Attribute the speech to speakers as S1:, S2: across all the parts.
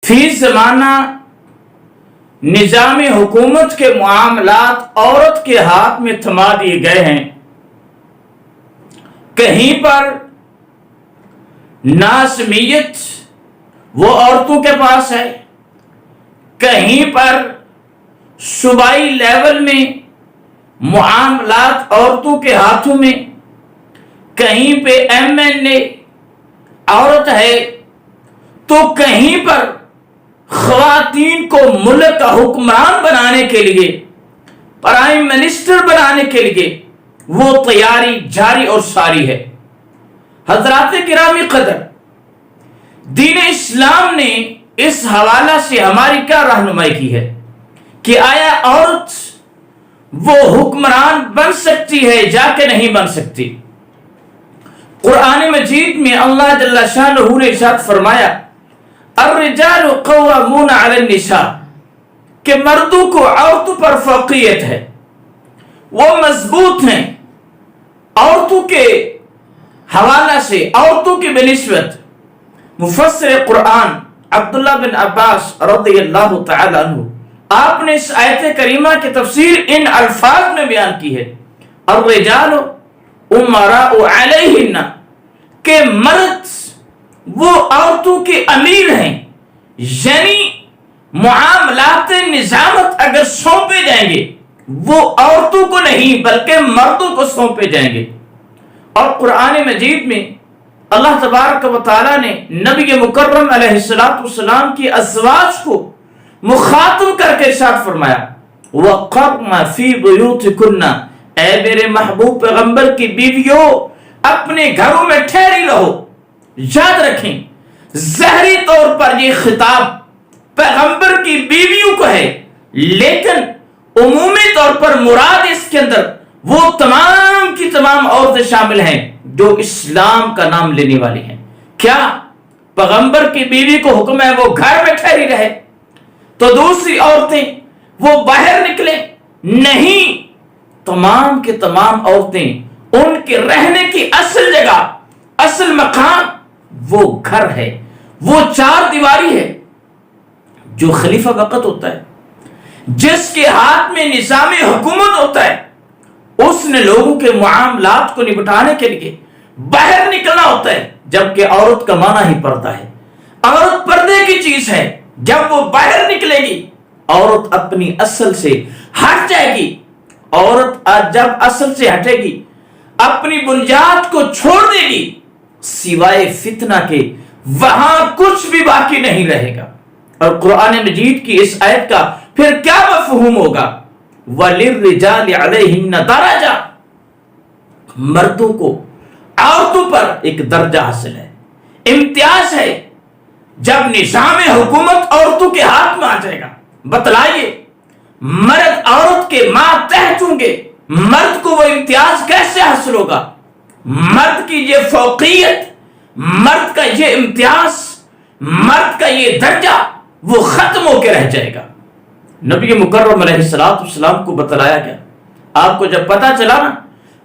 S1: فی زمانہ نظام حکومت کے معاملات عورت کے ہاتھ میں تھما دیے گئے ہیں۔ کہیں پر ناظمیت وہ عورتوں کے پاس ہے، کہیں پر صوبائی لیول میں معاملات عورتوں کے ہاتھوں میں، کہیں پہ MLA عورت ہے تو کہیں پر خواتین کو ملک کا حکمران بنانے کے لیے، پرائم منسٹر بنانے کے لیے وہ تیاری جاری اور ساری ہے۔ حضرات گرامی قدر، دین اسلام نے اس حوالہ سے ہماری کیا رہنمائی کی ہے کہ آیا عورت وہ حکمران بن سکتی ہے جا کے نہیں بن سکتی؟ قرآن مجید میں اللہ جل شانہ نے ارشاد فرمایا الرجال قوامون علی النساء، کہ مردوں کو عورتوں پر فوقیت ہے، وہ مضبوط ہیں عورتوں کے حوالہ سے، عورتوں کی بنسبت۔ مفسر قرآن عبداللہ بن عباس رضی اللہ تعالی عنہ، آپ نے اس آیت کریمہ کی تفسیر ان الفاظ میں بیان کی ہے، الرجال امراء علیہن، کہ مرد وہ عورتوں کے امیر ہیں، یعنی معاملات نظامت اگر سونپے جائیں گے وہ عورتوں کو نہیں بلکہ مردوں کو سونپے جائیں گے۔ اور قرآن مجید میں اللہ تبارک و تعالیٰ نے نبی مکرم علیہ السلام کی ازواج کو مخاطب کر کے ارشاد فرمایا وَقَرْنَ فِي بُيُوتِكُنَّ، اے میرے محبوب پیغمبر کی بیویوں اپنے گھروں میں ٹھہری رہو۔ یاد رکھیں ظاہری طور پر یہ خطاب پیغمبر کی بیویوں کو ہے، لیکن عمومی طور پر مراد اس کے اندر وہ تمام کی تمام عورتیں شامل ہیں جو اسلام کا نام لینے والی ہیں۔ کیا پیغمبر کی بیوی کو حکم ہے وہ گھر میں ٹھہری رہے تو دوسری عورتیں وہ باہر نکلے؟ نہیں، تمام کے تمام عورتیں ان کے رہنے کی اصل جگہ، اصل مقام وہ گھر ہے، وہ چار دیواری ہے۔ جو خلیفہ وقت ہوتا ہے، جس کے ہاتھ میں نظام حکومت ہوتا ہے، اس نے لوگوں کے معاملات کو نپٹانے کے لیے باہر نکلنا ہوتا ہے، جبکہ عورت کا معنی ہی پردہ ہے۔ عورت پردے کی چیز ہے، جب وہ باہر نکلے گی عورت اپنی اصل سے ہٹ جائے گی۔ عورت جب اصل سے ہٹے گی اپنی بنیاد کو چھوڑ دے گی، سوائے فتنہ کے وہاں کچھ بھی باقی نہیں رہے گا۔ اور قرآن مجید کی اس آیت کا پھر کیا مفہوم ہوگا؟ وَلِلرِّجَالِ عَلَيْهِنَّ دَرَجَةٌ، مردوں کو عورتوں پر ایک درجہ حاصل ہے، امتیاز ہے۔ جب نظام حکومت عورتوں کے ہاتھ میں آ جائے گا، بتلائیے مرد عورت کے ماتحت ہوں گے، مرد کو وہ امتیاز کیسے حاصل ہوگا؟ مرد کی یہ فوقیت، مرد کا یہ امتیاز، مرد کا یہ درجہ وہ ختم ہو کے رہ جائے گا۔ نبی مکرم علیہ السلام کو بتلایا گیا، آپ کو جب پتا چلا نا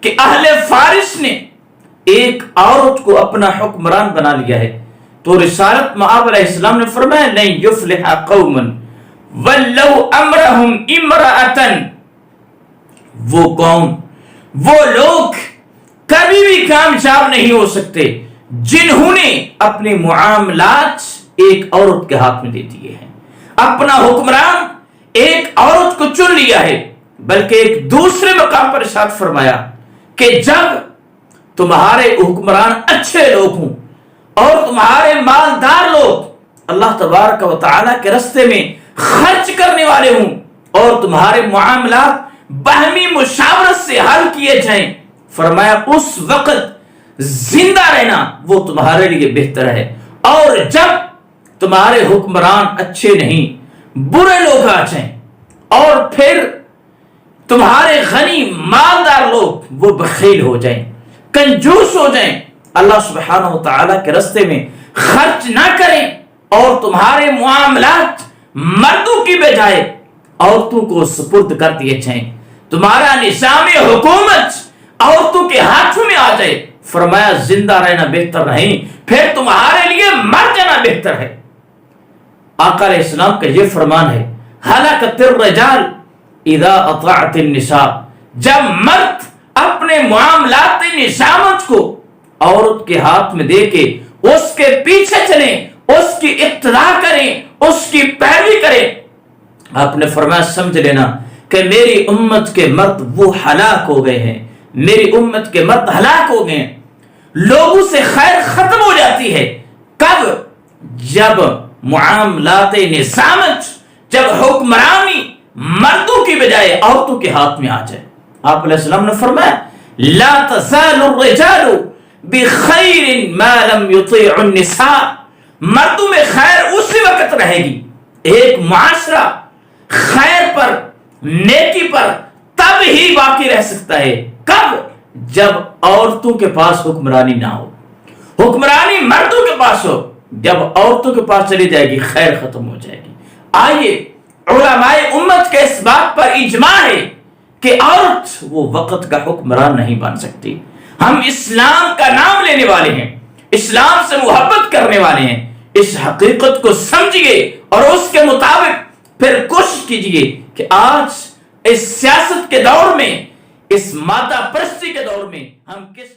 S1: کہ اہل فارس نے ایک عورت کو اپنا حکمران بنا لیا ہے، تو رسالت مآب علیہ السلام نے فرمایا نہیں یفلح قوما ولو امرهم امرأة، وہ قوم، وہ لوگ کبھی بھی کامیاب نہیں ہو سکتے جنہوں نے اپنے معاملات ایک عورت کے ہاتھ میں دے دیے ہیں، اپنا حکمران ایک عورت کو چن لیا ہے۔ بلکہ ایک دوسرے مقام پر ارشاد فرمایا کہ جب تمہارے حکمران اچھے لوگ ہوں اور تمہارے مالدار لوگ اللہ تبارک و تعالیٰ کے راستے میں خرچ کرنے والے ہوں اور تمہارے معاملات باہمی مشاورت سے حل کیے جائیں، فرمایا اس وقت زندہ رہنا وہ تمہارے لیے بہتر ہے۔ اور جب تمہارے حکمران اچھے نہیں، برے لوگ آ جائیں اور پھر تمہارے غنی مالدار لوگ وہ بخیل ہو جائیں، کنجوس ہو جائیں، اللہ سبحانہ و تعالیٰ کے راستے میں خرچ نہ کریں اور تمہارے معاملات مردوں کی بجائے عورتوں کو سپرد کر دیے جائیں، تمہارا نظام حکومت عورتوں کے ہاتھوں میں آ جائے، فرمایا زندہ رہنا بہتر نہیں، پھر تمہارے لیے مر جانا بہتر ہے۔ آقا علیہ السلام کا یہ فرمان ہے ہلاکت الرجال اذا اطاعت النساء، جب مرد اپنے معاملات نظامت کو عورت کے ہاتھ میں دے کے اس کے پیچھے چلیں، اس کی اقتدا کریں، اس کی پیروی کریں، آپ نے فرمایا سمجھ لینا کہ میری امت کے مرد وہ ہلاک ہو گئے ہیں، میری امت کے مرد ہلاک ہو گئے ہیں۔ لوگوں سے خیر ختم ہو جاتی ہے کب؟ جب معاملات نظامت، جب حکمرانی مردوں کی بجائے عورتوں کے ہاتھ میں آ جائے۔ آپ علیہ السلام نے فرمایا لا تزال الرجال بخیر ما لم یطیع النساء، مردوں میں خیر اسی وقت رہے گی، ایک معاشرہ خیر پر، نیکی پر تب ہی باقی رہ سکتا ہے، کب؟ جب عورتوں کے پاس حکمرانی نہ ہو، حکمرانی مردوں کے پاس ہو، جب عورتوں کے پاس چلی جائے گی خیر ختم ہو جائے گی۔ آئیے علماء امت کے اس بات پر اجماع ہے کہ عورت وہ وقت کا حکمران نہیں بن سکتی۔ ہم اسلام کا نام لینے والے ہیں، اسلام سے محبت کرنے والے ہیں، اس حقیقت کو سمجھیے اور اس کے مطابق پھر کوشش کیجئے کہ آج اس سیاست کے دور میں، اس مادہ پرستی کے دور میں ہم کس